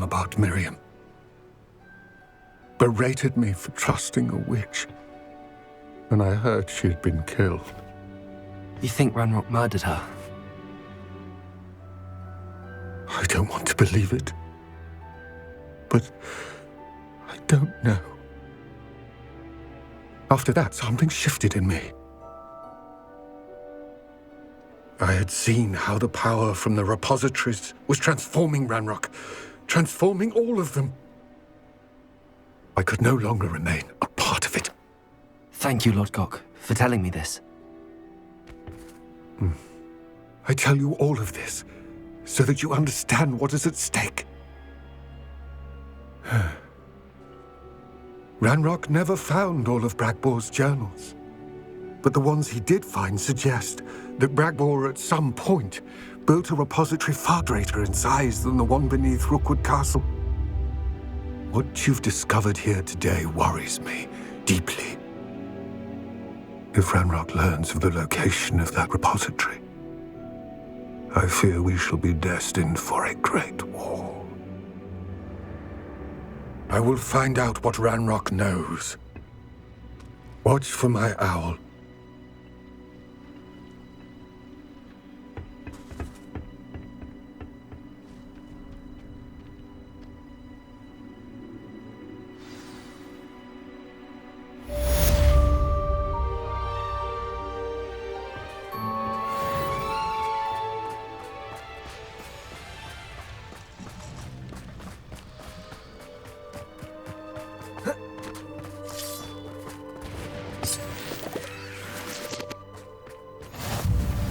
about Miriam. Berated me for trusting a witch when I heard she had been killed. You think Ranrock murdered her? I don't want to believe it, but I don't know. After that, something shifted in me. I had seen how the power from the repositories was transforming Ranrock, transforming all of them. I could no longer remain a part of it. Thank you, Lord Gok, for telling me this. I tell you all of this so that you understand what is at stake. Ranrock never found all of Bragbor's journals, but the ones he did find suggest that Bragbor at some point built a repository far greater in size than the one beneath Rookwood Castle. What you've discovered here today worries me deeply. If Ranrock learns of the location of that repository, I fear we shall be destined for a great war. I will find out what Ranrock knows. Watch for my owl.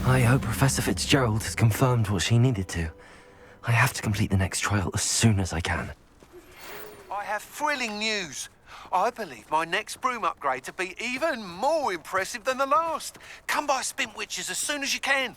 I hope Professor Fitzgerald has confirmed what she needed to. I have to complete the next trial as soon as I can. I have thrilling news. I believe my next broom upgrade to be even more impressive than the last. Come by Spint Witches as soon as you can.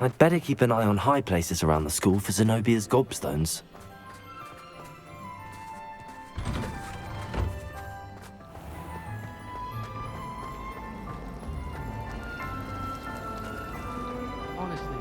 I'd better keep an eye on high places around the school for Zenobia's gobstones. Honestly.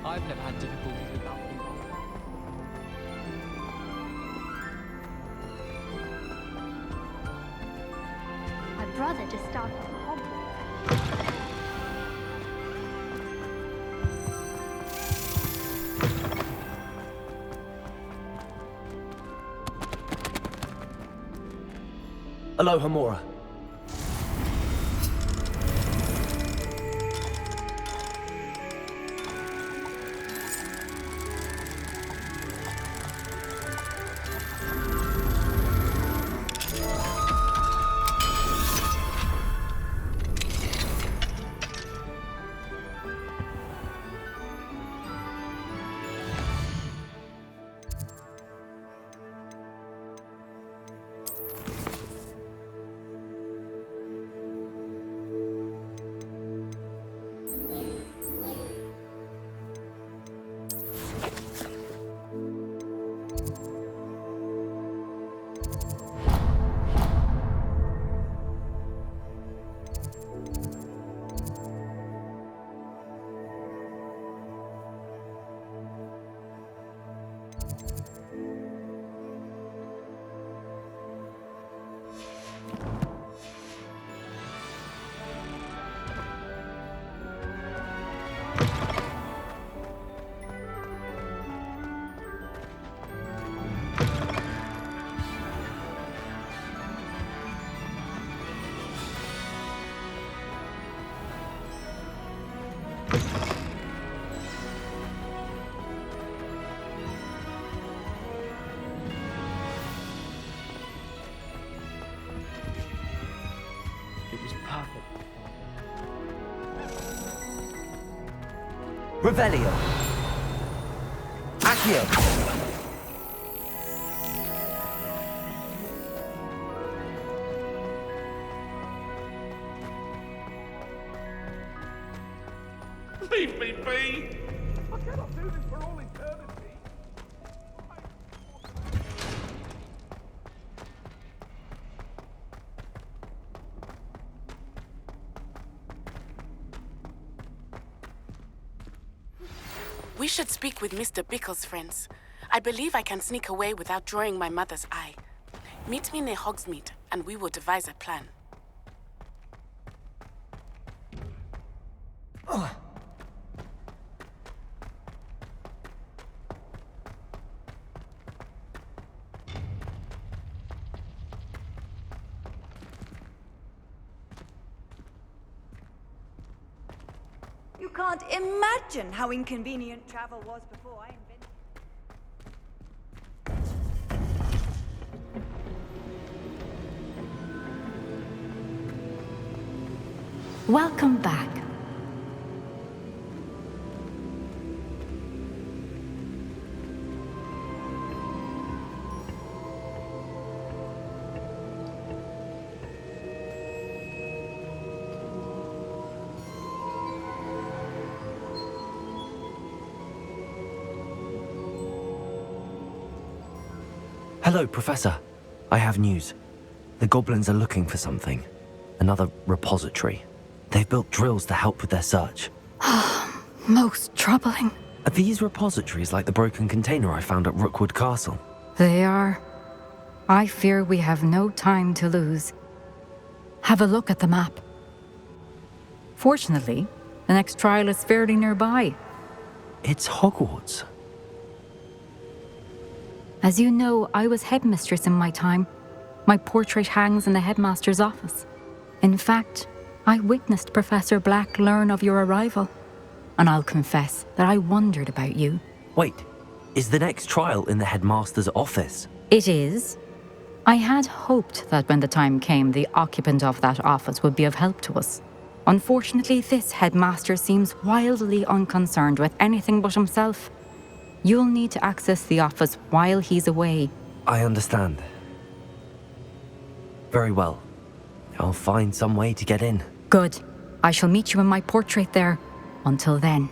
I've never had difficulties with that before. My brother just started Hogwarts. Aloha, Mora. It was perfect. Revelio. Accio. Leave me be! I cannot do this for all eternity! We should speak with Mr. Bickle's friends. I believe I can sneak away without drawing my mother's eye. Meet me near Hogsmeade, and we will devise a plan. You can't imagine how inconvenient travel was before I invented it. Welcome back. Hello, Professor. I have news. The goblins are looking for something. Another repository. They've built drills to help with their search. Most troubling. Are these repositories like the broken container I found at Rookwood Castle? They are. I fear we have no time to lose. Have a look at the map. Fortunately, the next trial is fairly nearby. It's Hogwarts. As you know, I was headmistress in my time. My portrait hangs in the headmaster's office. In fact, I witnessed Professor Black learn of your arrival. And I'll confess that I wondered about you. Wait, is the next trial in the headmaster's office? It is. I had hoped that when the time came, the occupant of that office would be of help to us. Unfortunately, this headmaster seems wildly unconcerned with anything but himself. You'll need to access the office while he's away. I understand. Very well. I'll find some way to get in. Good. I shall meet you in my portrait there. Until then.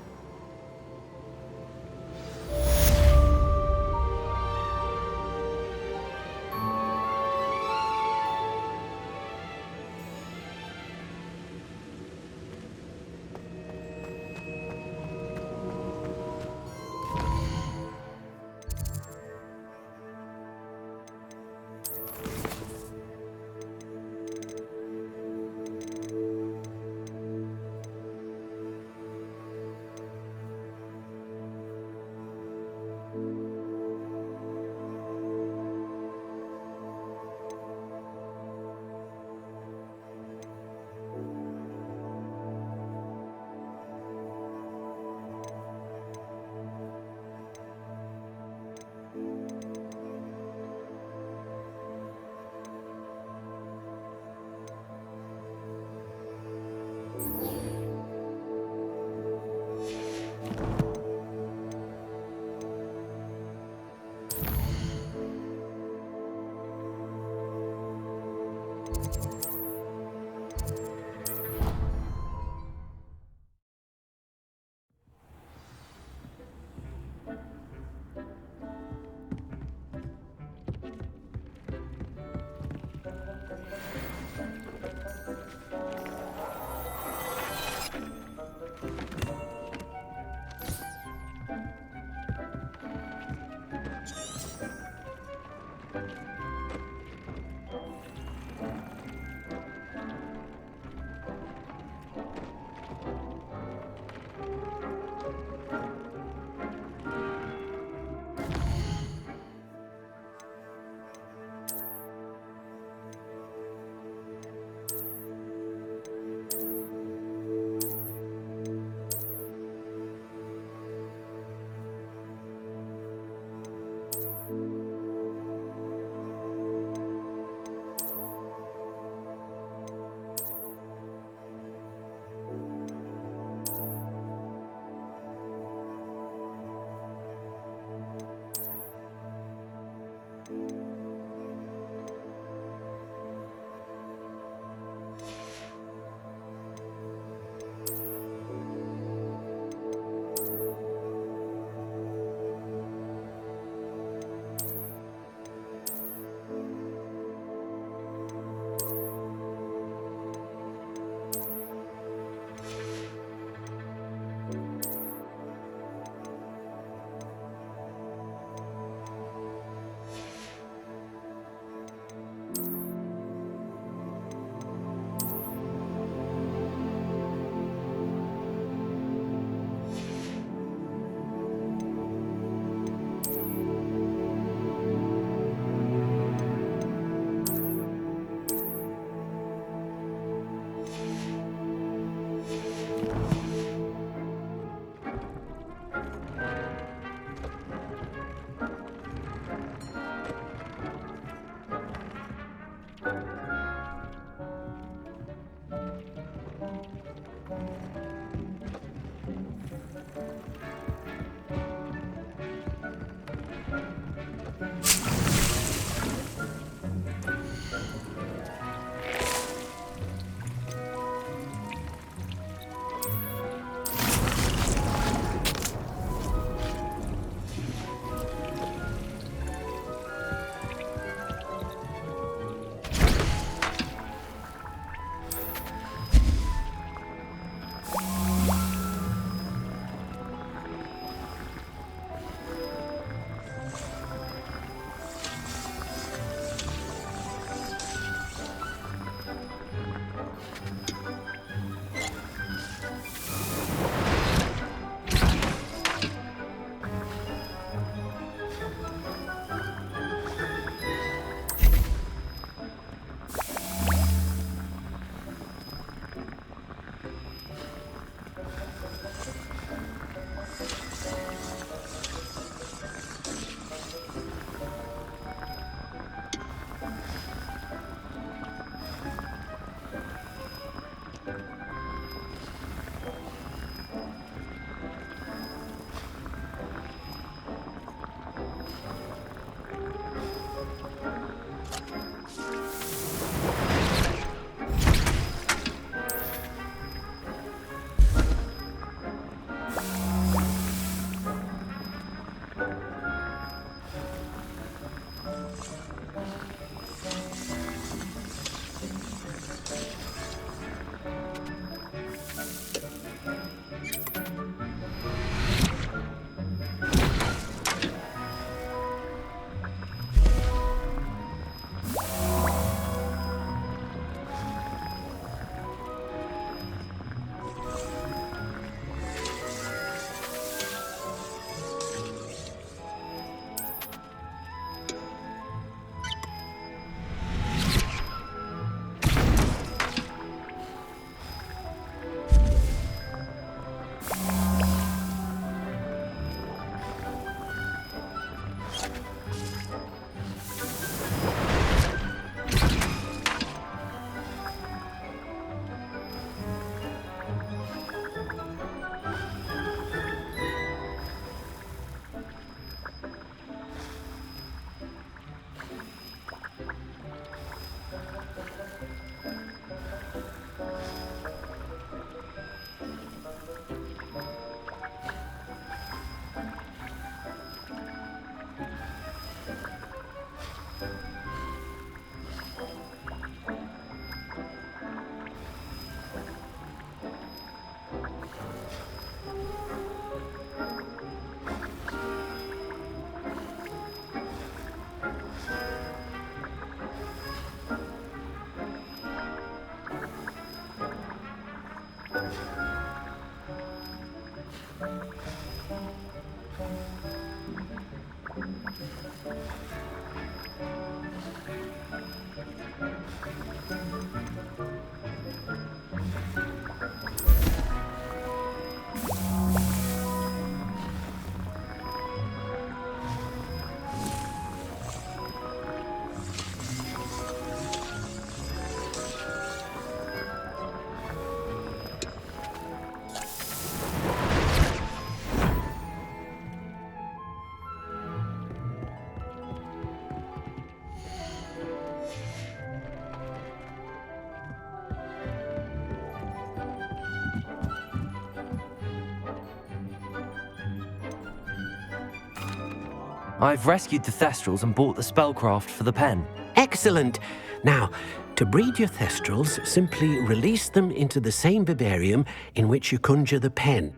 I've rescued the Thestrals and bought the spellcraft for the pen. Excellent. Now, to breed your Thestrals, simply release them into the same vivarium in which you conjure the pen.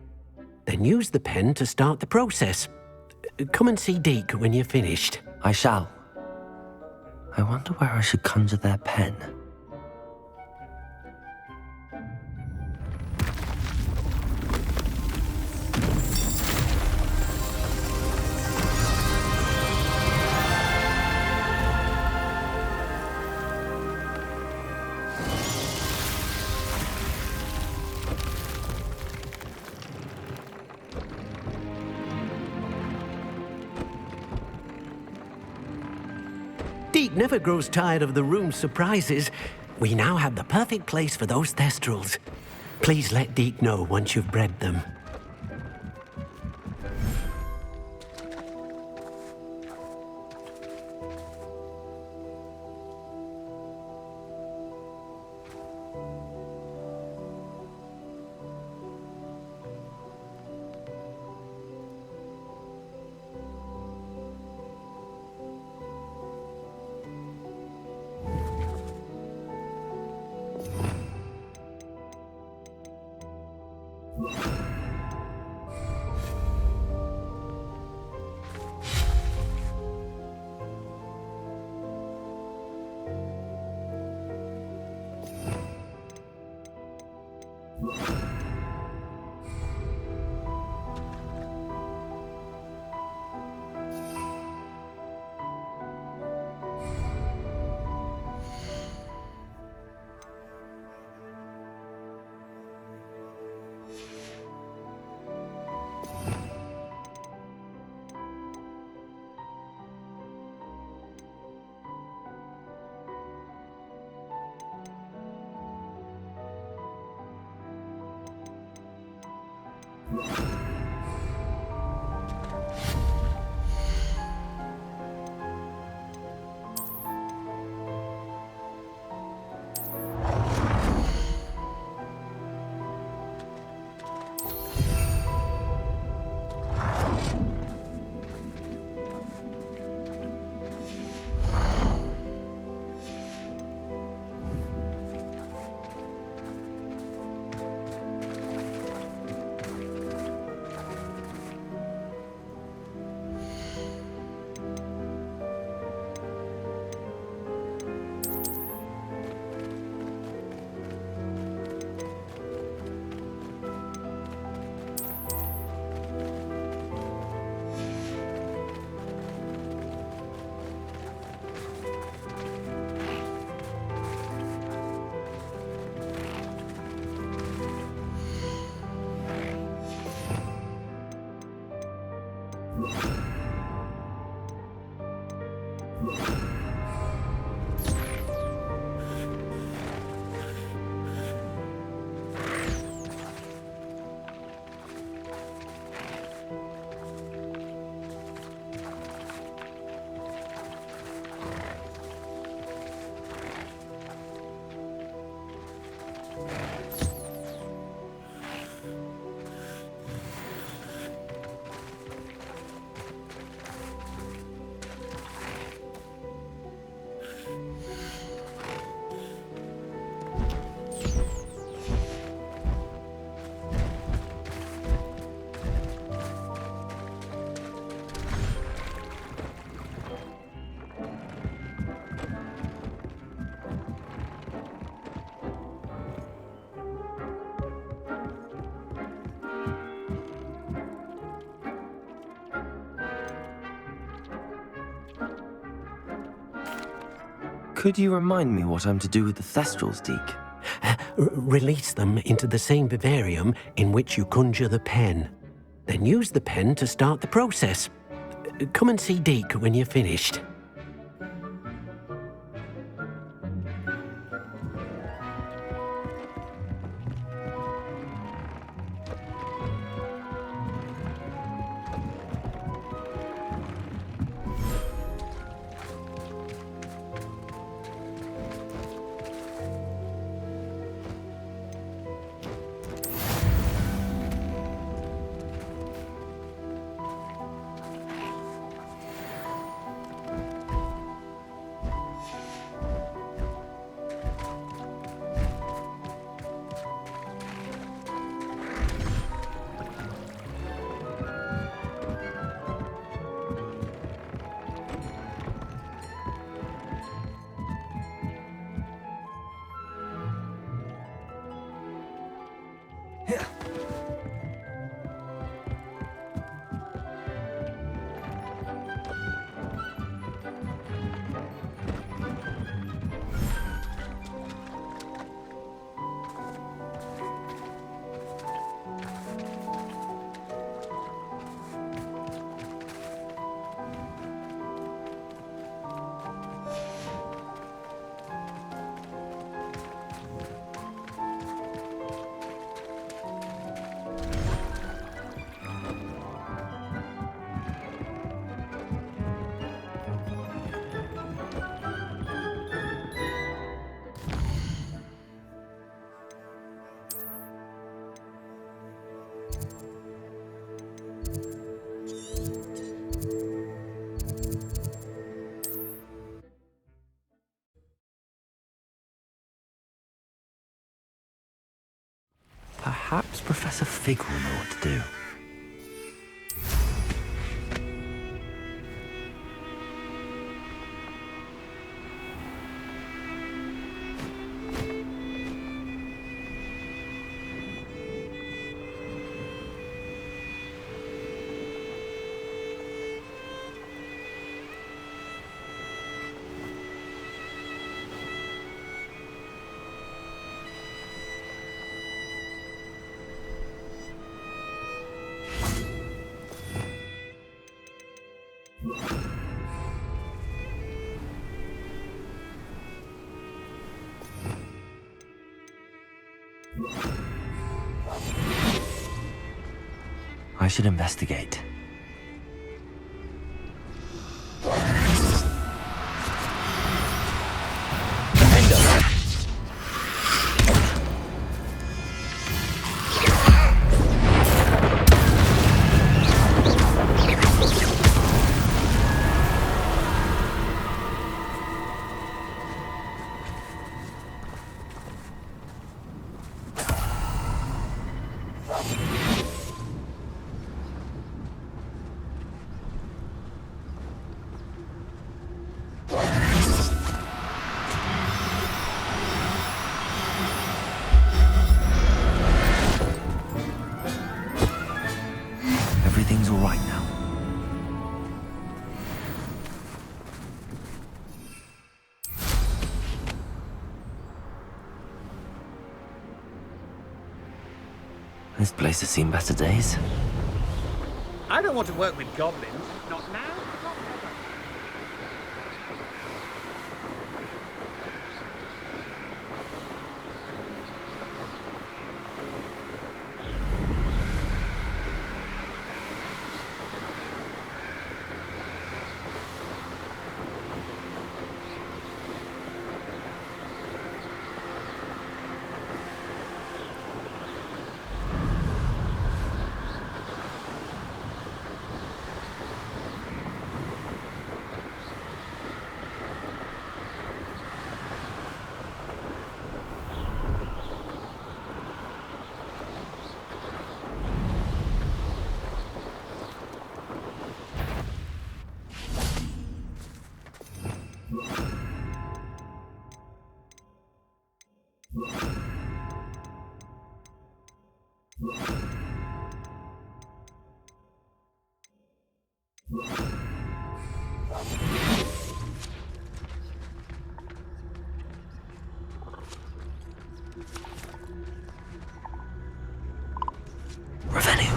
Then use the pen to start the process. Come and see Deke when you're finished. I shall. I wonder where I should conjure their pen. Deke never grows tired of the room's surprises. We now have the perfect place for those Thestrals. Please let Deke know once you've bred them. Could you remind me what I'm to do with the Thestrals, Deke? Release them into the same vivarium in which you conjure the pen. Then use the pen to start the process. Come and see Deke when you're finished. Perhaps Professor Fig will know what to do. I should investigate. Everything's all right now. This place has seen better days. I don't want to work with goblins. Not now, not ever. Revelio.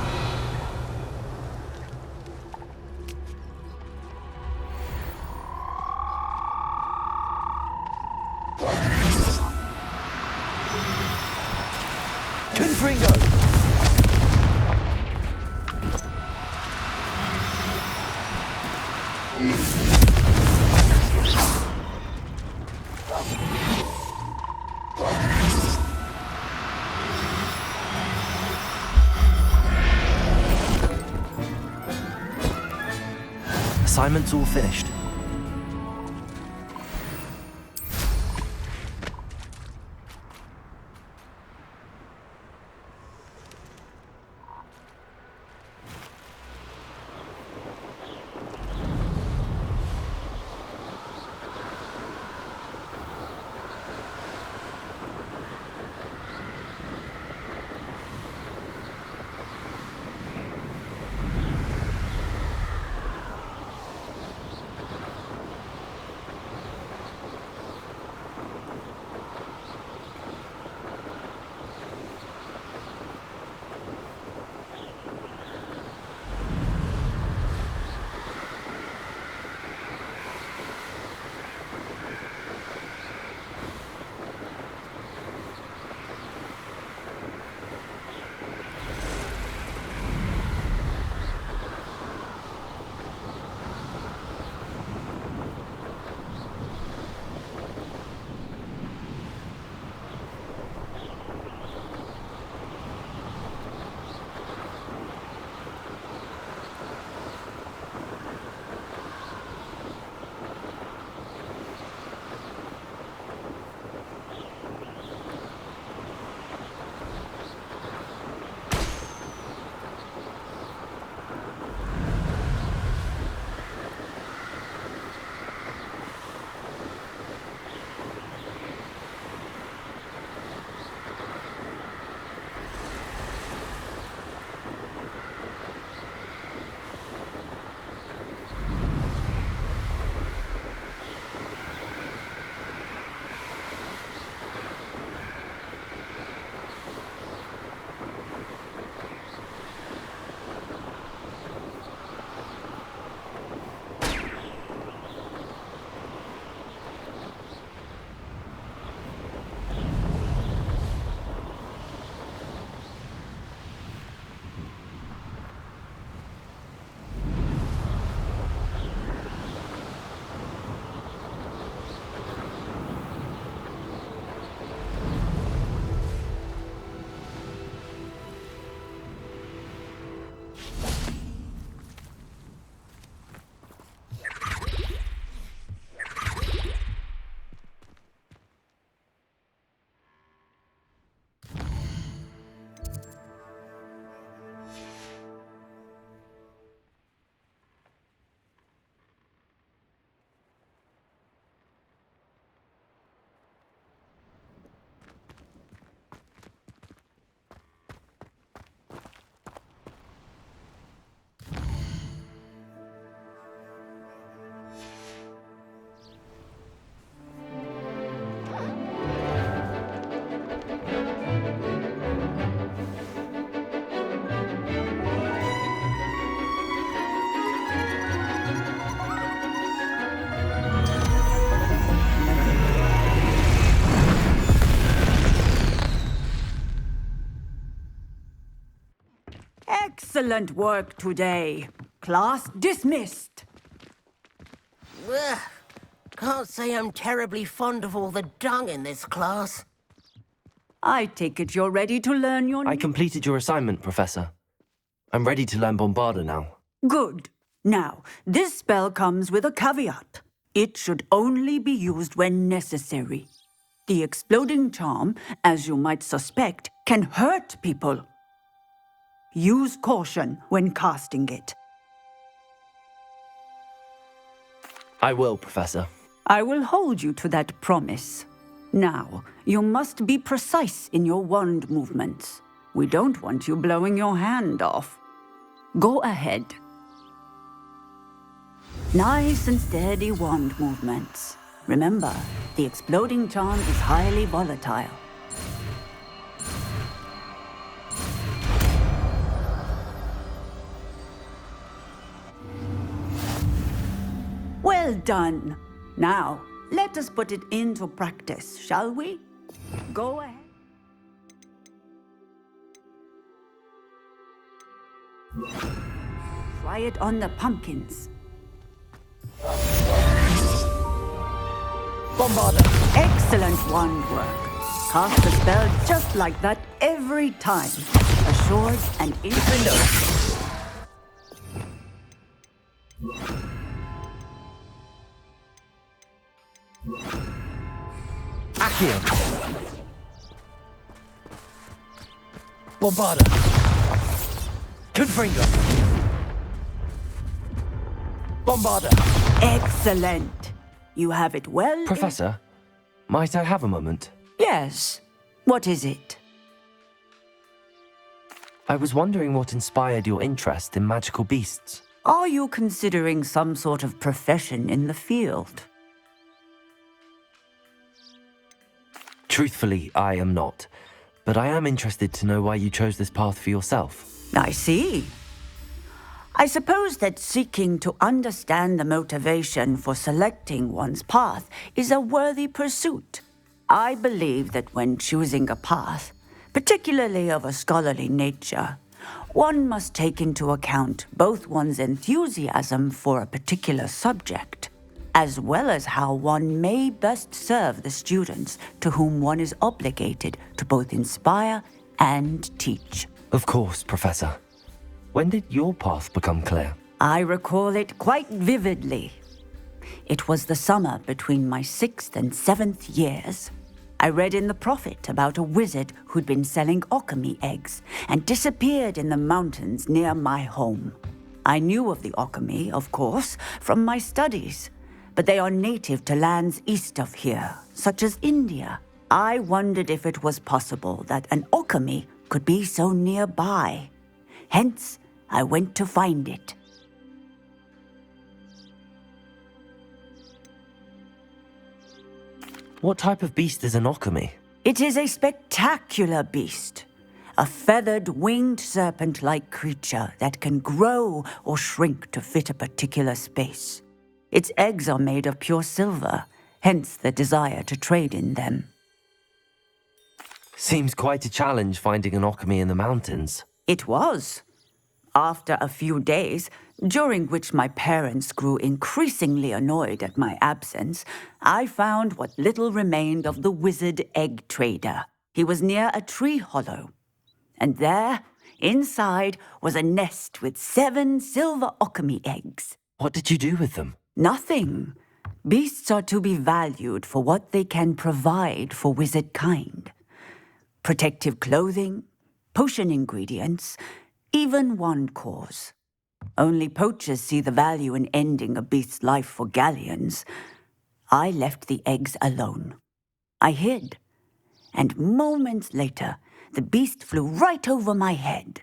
Confringo! Assignment's all finished. Excellent work today. Class dismissed. Ugh. Can't say I'm terribly fond of all the dung in this class. I take it you're ready to learn your... I completed your assignment, Professor. I'm ready to learn Bombarda now. Good. Now, this spell comes with a caveat. It should only be used when necessary. The exploding charm, as you might suspect, can hurt people. Use caution when casting it. I will, Professor. I will hold you to that promise. Now, you must be precise in your wand movements. We don't want you blowing your hand off. Go ahead. Nice and steady wand movements. Remember, the exploding charm is highly volatile. Well done. Now, let us put it into practice, shall we? Go ahead. Try it on the pumpkins. Bombarda! Excellent wand work. Cast the spell just like that every time. Assured and instant. Accio! Bombarda! Confringo! Bombarda! Excellent. You have it well. Professor, might I have a moment? Yes. What is it? I was wondering what inspired your interest in magical beasts. Are you considering some sort of profession in the field? Truthfully, I am not. But I am interested to know why you chose this path for yourself. I see. I suppose that seeking to understand the motivation for selecting one's path is a worthy pursuit. I believe that when choosing a path, particularly of a scholarly nature, one must take into account both one's enthusiasm for a particular subject, as well as how one may best serve the students to whom one is obligated to both inspire and teach. Of course, Professor. When did your path become clear? I recall it quite vividly. It was the summer between my 6th and 7th years. I read in the Prophet about a wizard who'd been selling alchemy eggs and disappeared in the mountains near my home. I knew of the alchemy, of course, from my studies, but they are native to lands east of here, such as India. I wondered if it was possible that an alchemy could be so nearby. Hence, I went to find it. What type of beast is an alchemy? It is a spectacular beast. A feathered, winged serpent-like creature that can grow or shrink to fit a particular space. Its eggs are made of pure silver, hence the desire to trade in them. Seems quite a challenge finding an alchemy in the mountains. It was. After a few days, during which my parents grew increasingly annoyed at my absence, I found what little remained of the wizard egg trader. He was near a tree hollow. And there, inside, was a nest with 7 silver alchemy eggs. What did you do with them? Nothing. Beasts are to be valued for what they can provide for wizard kind. Protective clothing, potion ingredients, even wand cores. Only poachers see the value in ending a beast's life for galleons. I left the eggs alone. I hid, and moments later, the beast flew right over my head.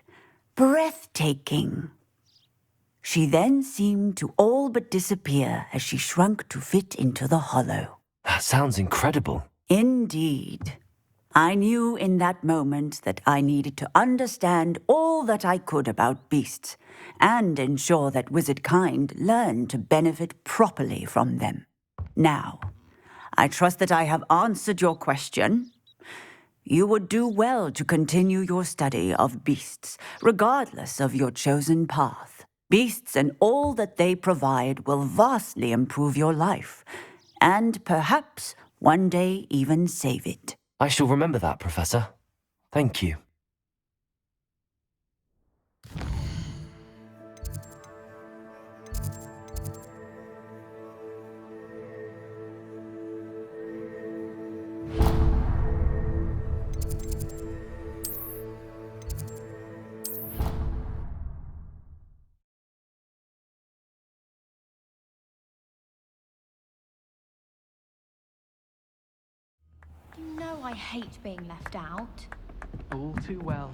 Breathtaking. She then seemed to all but disappear as she shrunk to fit into the hollow. That sounds incredible. Indeed. I knew in that moment that I needed to understand all that I could about beasts and ensure that wizard kind learned to benefit properly from them. Now, I trust that I have answered your question. You would do well to continue your study of beasts, regardless of your chosen path. Beasts and all that they provide will vastly improve your life, and perhaps one day even save it. I shall remember that, Professor. Thank you. know I hate being left out. All too well.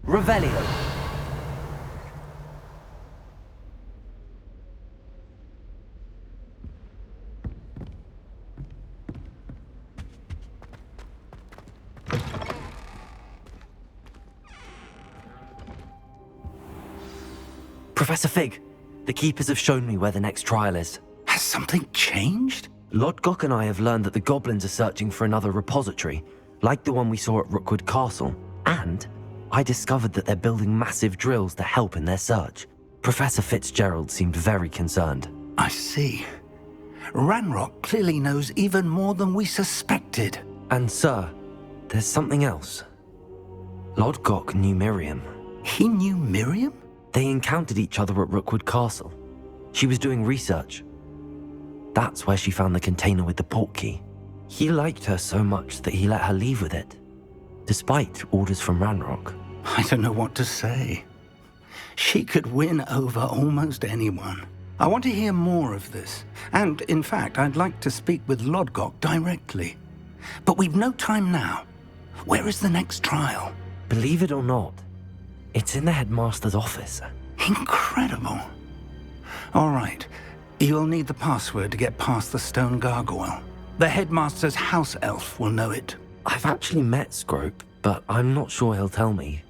Revelio. Professor Fig, the Keepers have shown me where the next trial is. Has something changed? Lodgok and I have learned that the goblins are searching for another repository, like the one we saw at Rookwood Castle, and I discovered that they're building massive drills to help in their search. Professor Fitzgerald seemed very concerned. I see. Ranrock clearly knows even more than we suspected. And sir, there's something else. Lodgok knew Miriam. He knew Miriam? They encountered each other at Rookwood Castle. She was doing research. That's where she found the container with the portkey. He liked her so much that he let her leave with it, despite orders from Ranrock. I don't know what to say. She could win over almost anyone. I want to hear more of this. And, in fact, I'd like to speak with Lodgok directly. But we've no time now. Where is the next trial? Believe it or not, it's in the headmaster's office. Incredible. All right. You'll need the password to get past the stone gargoyle. The headmaster's house elf will know it. I've actually met Scrope, but I'm not sure he'll tell me.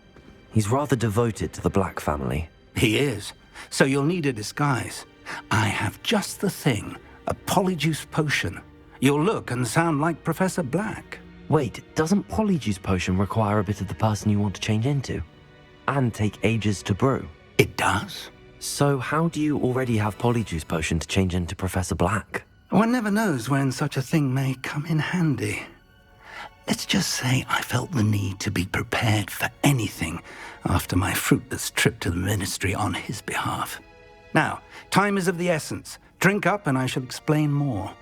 He's rather devoted to the Black family. He is. So you'll need a disguise. I have just the thing. A polyjuice potion. You'll look and sound like Professor Black. Wait, doesn't Polyjuice Potion require a bit of the person you want to change into? And take ages to brew? It does. So how do you already have Polyjuice Potion to change into Professor Black? One never knows when such a thing may come in handy. Let's just say I felt the need to be prepared for anything after my fruitless trip to the ministry on his behalf. Now, time is of the essence. Drink up and I shall explain more.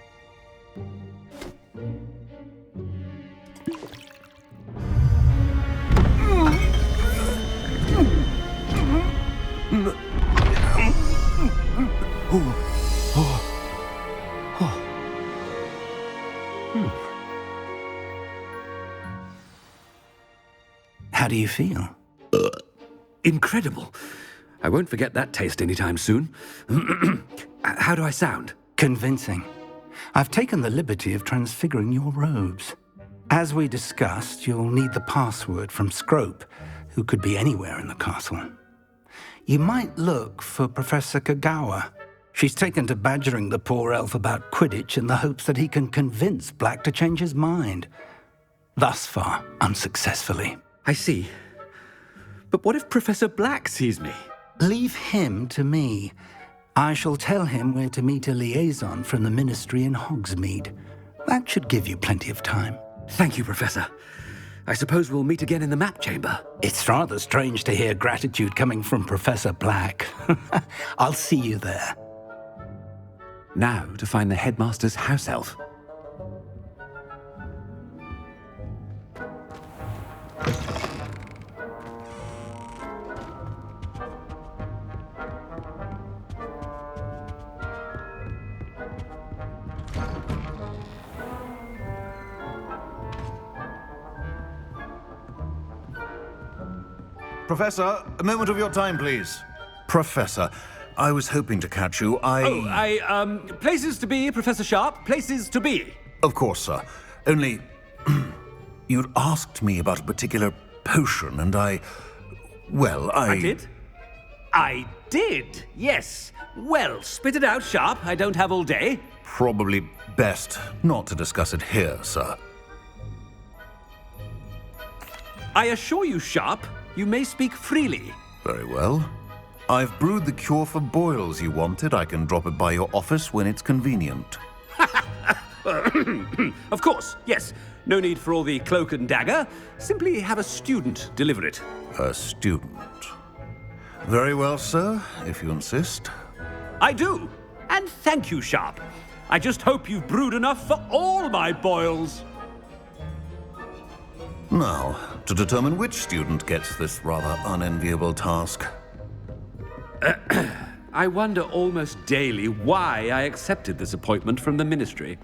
How do you feel? Incredible. I won't forget that taste anytime soon. How do I sound? Convincing. I've taken the liberty of transfiguring your robes. As we discussed, you'll need the password from Scrope, who could be anywhere in the castle. You might look for Professor Kagawa. She's taken to badgering the poor elf about Quidditch in the hopes that he can convince Black to change his mind. Thus far, unsuccessfully. I see. But what if Professor Black sees me? Leave him to me. I shall tell him where to meet a liaison from the ministry in Hogsmeade. That should give you plenty of time. Thank you, Professor. I suppose we'll meet again in the map chamber. It's rather strange to hear gratitude coming from Professor Black. I'll see you there. Now to find the headmaster's house elf. Professor, a moment of your time, please. Professor, I was hoping to catch you. Places to be, Professor Sharp. Places to be. Of course, sir. Only, you'd asked me about a particular potion, and I did? I did, yes. Well, spit it out, Sharp. I don't have all day. Probably best not to discuss it here, sir. I assure you, Sharp, you may speak freely. Very well. I've brewed the cure for boils you wanted. I can drop it by your office when it's convenient. Of course, yes. No need for all the cloak and dagger. Simply have a student deliver it. A student. Very well, sir, if you insist. I do. And thank you, Sharp. I just hope you've brewed enough for all my boils. Now, to determine which student gets this rather unenviable task. I wonder almost daily why I accepted this appointment from the Ministry.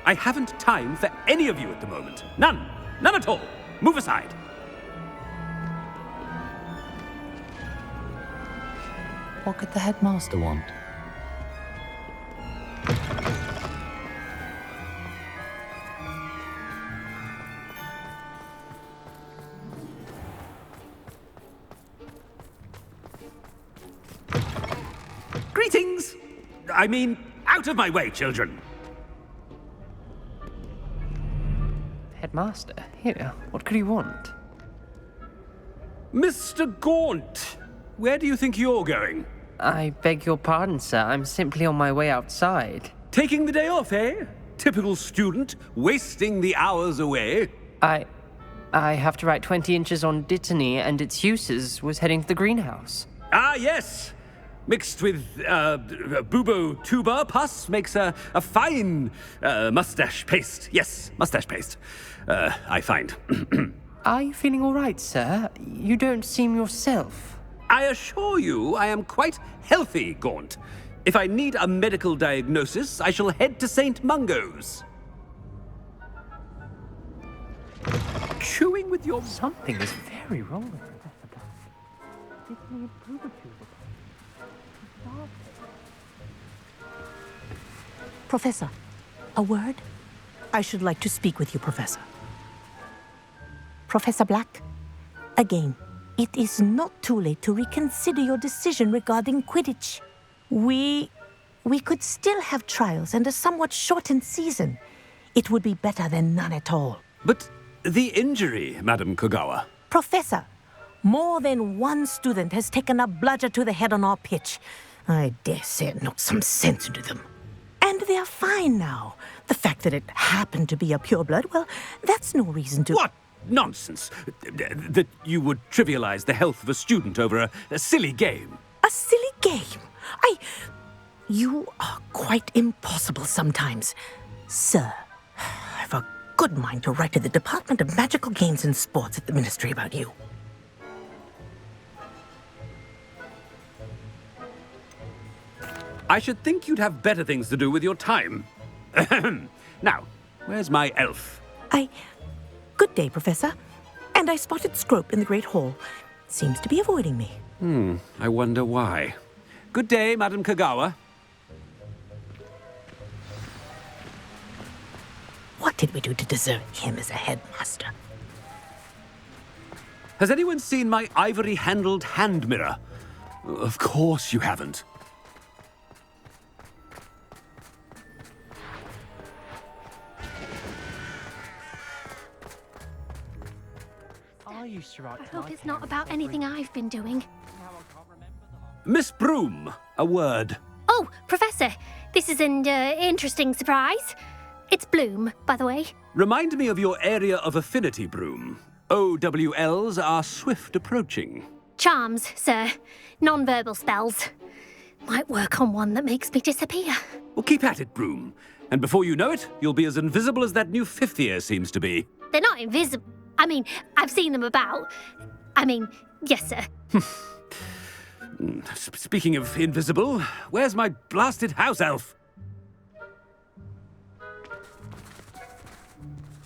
I haven't time for any of you at the moment. None. None at all. Move aside. What could the headmaster want? Greetings! I mean, out of my way, children! Headmaster, here, what could he want? Mr. Gaunt, where do you think you're going? I beg your pardon, sir. I'm simply on my way outside. Taking the day off, eh? Typical student, wasting the hours away. I have to write 20 inches on Dittany and its uses. Was heading to the greenhouse. Ah, yes! Mixed with bubo tuber pus makes a fine mustache paste. Yes, mustache paste. I find. Are you feeling all right, sir? You don't seem yourself. I assure you I am quite healthy, Gaunt. If I need a medical diagnosis, I shall head to St. Mungo's. Chewing with your... Something is very wrong with Professor Black. Dittany and bubo tuber. Professor, a word? I should like to speak with you, Professor. Professor Black, again, it is not too late to reconsider your decision regarding Quidditch. We could still have trials and a somewhat shortened season. It would be better than none at all. But the injury, Madam Kogawa. Professor, more than one student has taken a bludger to the head on our pitch. I dare say it knocked some sense into them. And they're fine now. The fact that it happened to be a pureblood, well, that's no reason to... What nonsense! That you would trivialize the health of a student over a silly game. A silly game? You are quite impossible sometimes. Sir, I've a good mind to write to the Department of Magical Games and Sports at the Ministry about you. I should think you'd have better things to do with your time. Now, where's my elf? Good day, Professor. And I spotted Scrope in the Great Hall. Seems to be avoiding me. I wonder why. Good day, Madam Kogawa. What did we do to deserve him as a headmaster? Has anyone seen my ivory-handled hand mirror? Of course you haven't. I hope it's not about anything I've been doing. Miss Broom, a word. Oh, Professor, this is an interesting surprise. It's Bloom, by the way. Remind me of your area of affinity, Broom. OWLs are swift approaching. Charms, sir. Non-verbal spells. Might work on one that makes me disappear. Well, keep at it, Broom. And before you know it, you'll be as invisible as that new fifth year seems to be. They're not invisible. I mean, I've seen them about. Yes, sir. Speaking of invisible, where's my blasted house elf?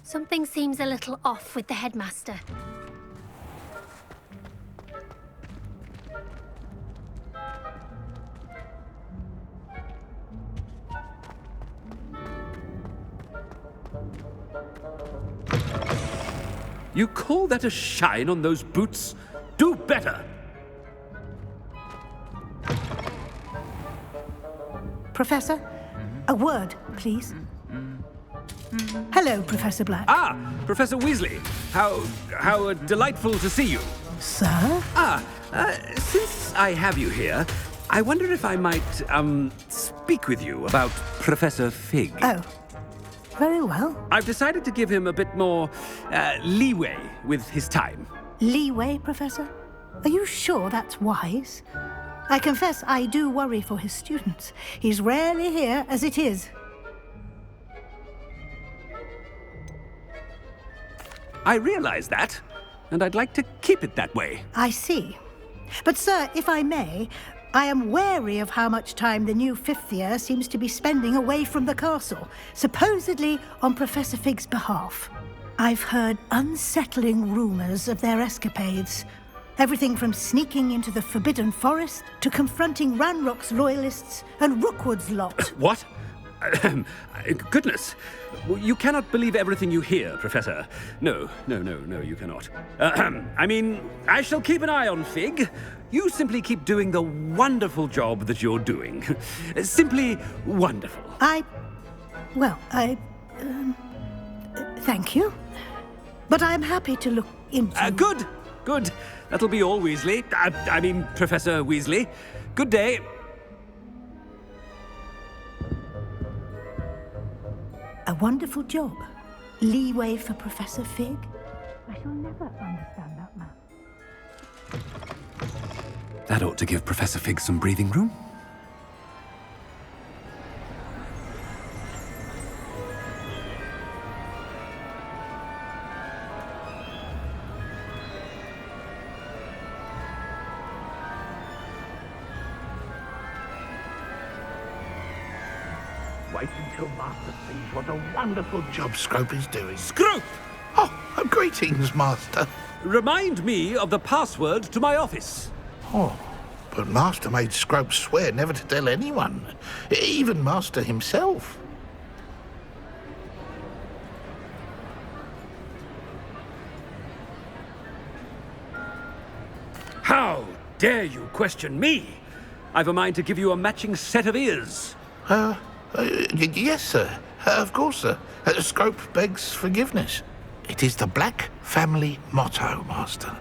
Something seems a little off with the headmaster. You call that a shine on those boots? Do better! Professor, a word, please. Hello, Professor Black. Ah, Professor Weasley. How delightful to see you. Sir? Since I have you here, I wonder if I might, speak with you about Professor Fig. Oh, very well. I've decided to give him a bit more, leeway with his time. Leeway, Professor? Are you sure that's wise? I confess I do worry for his students. He's rarely here as it is. I realize that, and I'd like to keep it that way. I see. But, sir, if I may, I am wary of how much time the new fifth year seems to be spending away from the castle, supposedly on Professor Fig's behalf. I've heard unsettling rumors of their escapades. Everything from sneaking into the Forbidden Forest to confronting Ranrock's loyalists and Rookwood's lot. What? Goodness. You cannot believe everything you hear, Professor. No, you cannot. I mean, I shall keep an eye on Fig. You simply keep doing the wonderful job that you're doing. Simply wonderful. Thank you. But I'm happy to look into... Good. That'll be all, Weasley. I mean, Professor Weasley. Good day. A wonderful job. Leeway for Professor Fig. I shall never understand that man. That ought to give Professor Fig some breathing room. Wait until Master sees what a wonderful job Scrope is doing. Scrope! Oh, greetings, Master. Remind me of the password to my office. Oh, but Master made Scrope swear never to tell anyone, even Master himself. How dare you question me? I've a mind to give you a matching set of ears. Yes, sir. Of course, sir. Scrope begs forgiveness. It is the Black family motto, Master.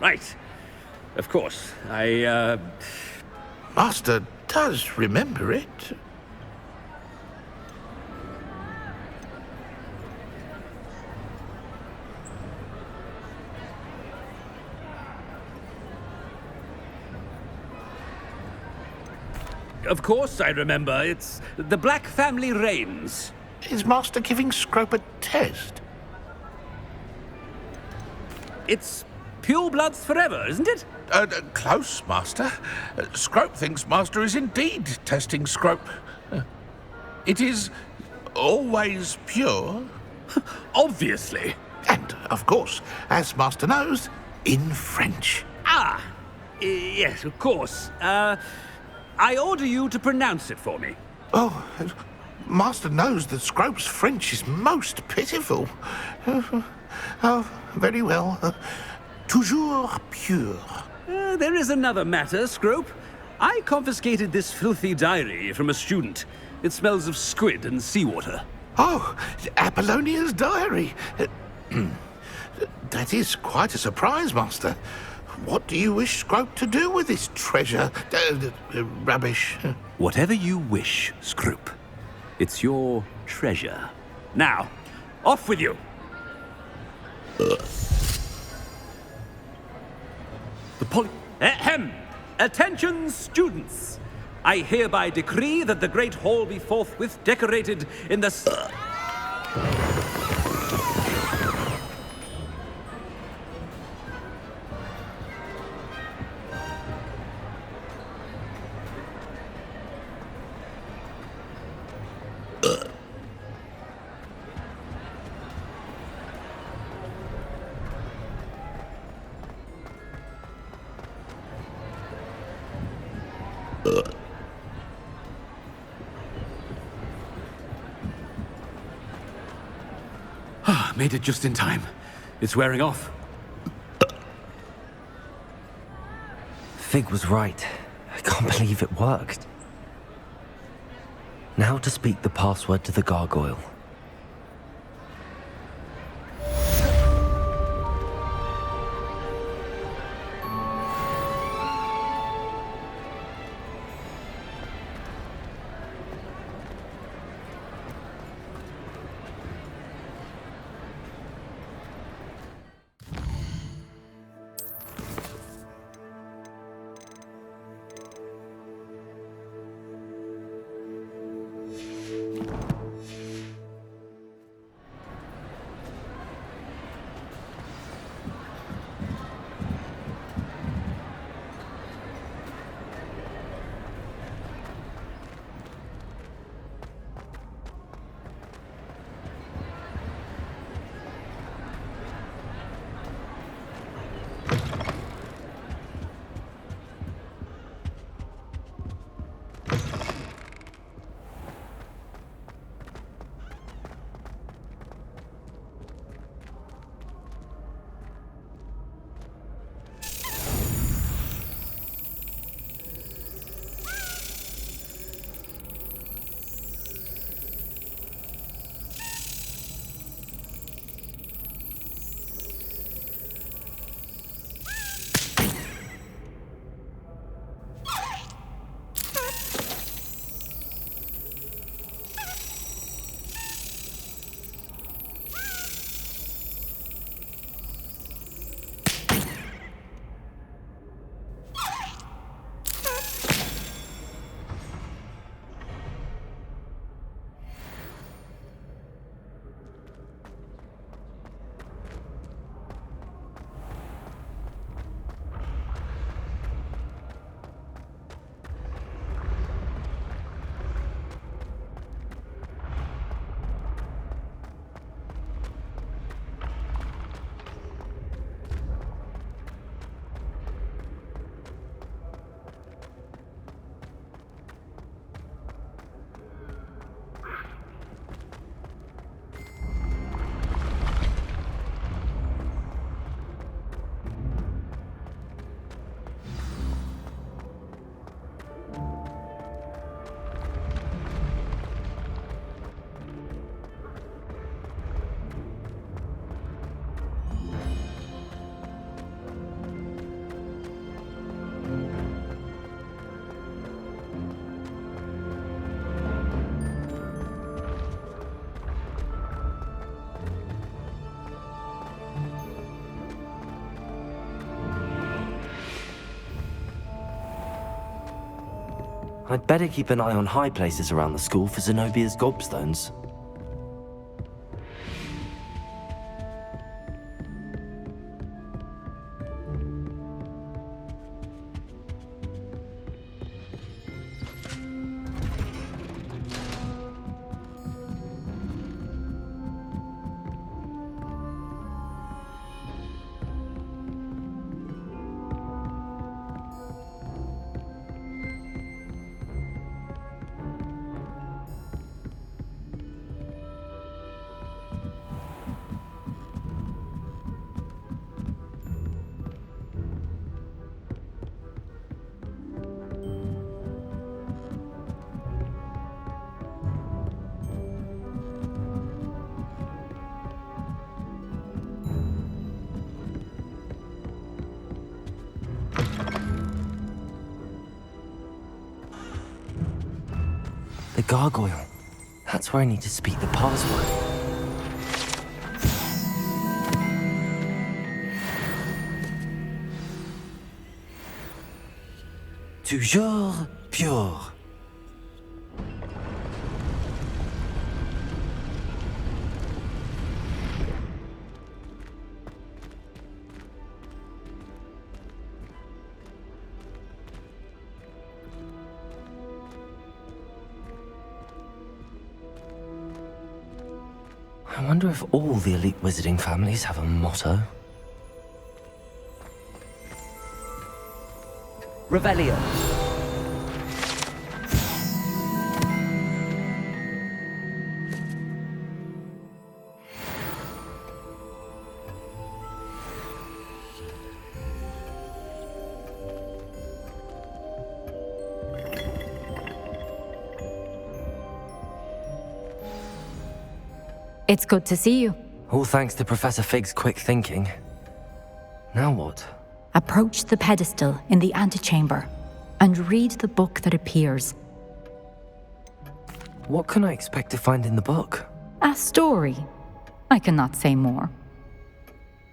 Right. Of course. Master does remember it. Of course I remember. It's the Black family reigns. Is Master giving Scrope a test? It's pure bloods forever, isn't it? Close, Master. Scrope thinks Master is indeed testing Scrope. It is always pure. Obviously. And, of course, as Master knows, in French. Yes, of course. I order you to pronounce it for me. Oh, Master knows that Scrope's French is most pitiful. Oh, very well. Toujours pure. There is another matter, Scrope. I confiscated this filthy diary from a student. It smells of squid and seawater. Oh, Apollonia's diary. That is quite a surprise, Master. What do you wish Scrope to do with this treasure? Rubbish. Whatever you wish, Scrope. It's your treasure. Now, off with you. Attention, students! I hereby decree that the Great Hall be forthwith decorated in the... Made it just in time. It's wearing off. Fig was right. I can't believe it worked. Now to speak the password to the gargoyle. I'd better keep an eye on high places around the school for Zenobia's gobstones. The gargoyle. That's where I need to speak the password. Toujours pure. I wonder if all the elite wizarding families have a motto. Revelio. It's good to see you. All thanks to Professor Fig's quick thinking. Now what? Approach the pedestal in the antechamber and read the book that appears. What can I expect to find in the book? A story. I cannot say more.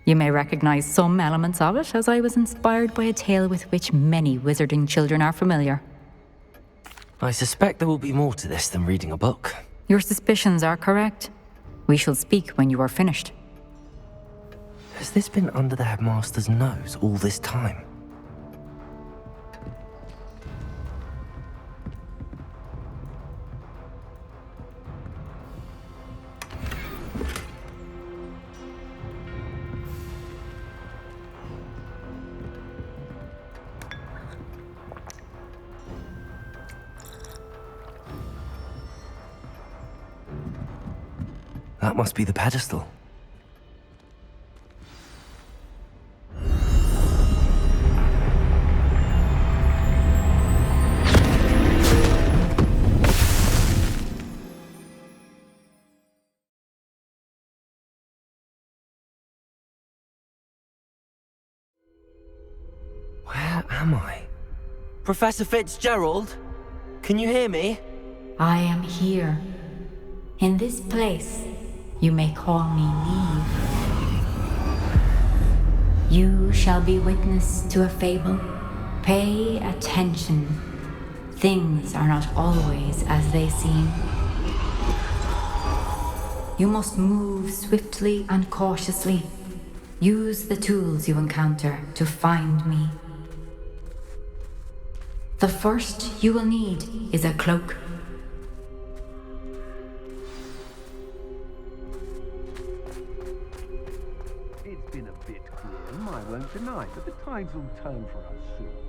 You may recognize some elements of it, as I was inspired by a tale with which many wizarding children are familiar. I suspect there will be more to this than reading a book. Your suspicions are correct. We shall speak when you are finished. Has this been under the headmaster's nose all this time? That must be the pedestal. Where am I? Professor Fitzgerald? Can you hear me? I am here. In this place, you may call me Neve. You shall be witness to a fable. Pay attention. Things are not always as they seem. You must move swiftly and cautiously. Use the tools you encounter to find me. The first you will need is a cloak. It's been a bit grim, I won't deny, but the tides will turn for us soon.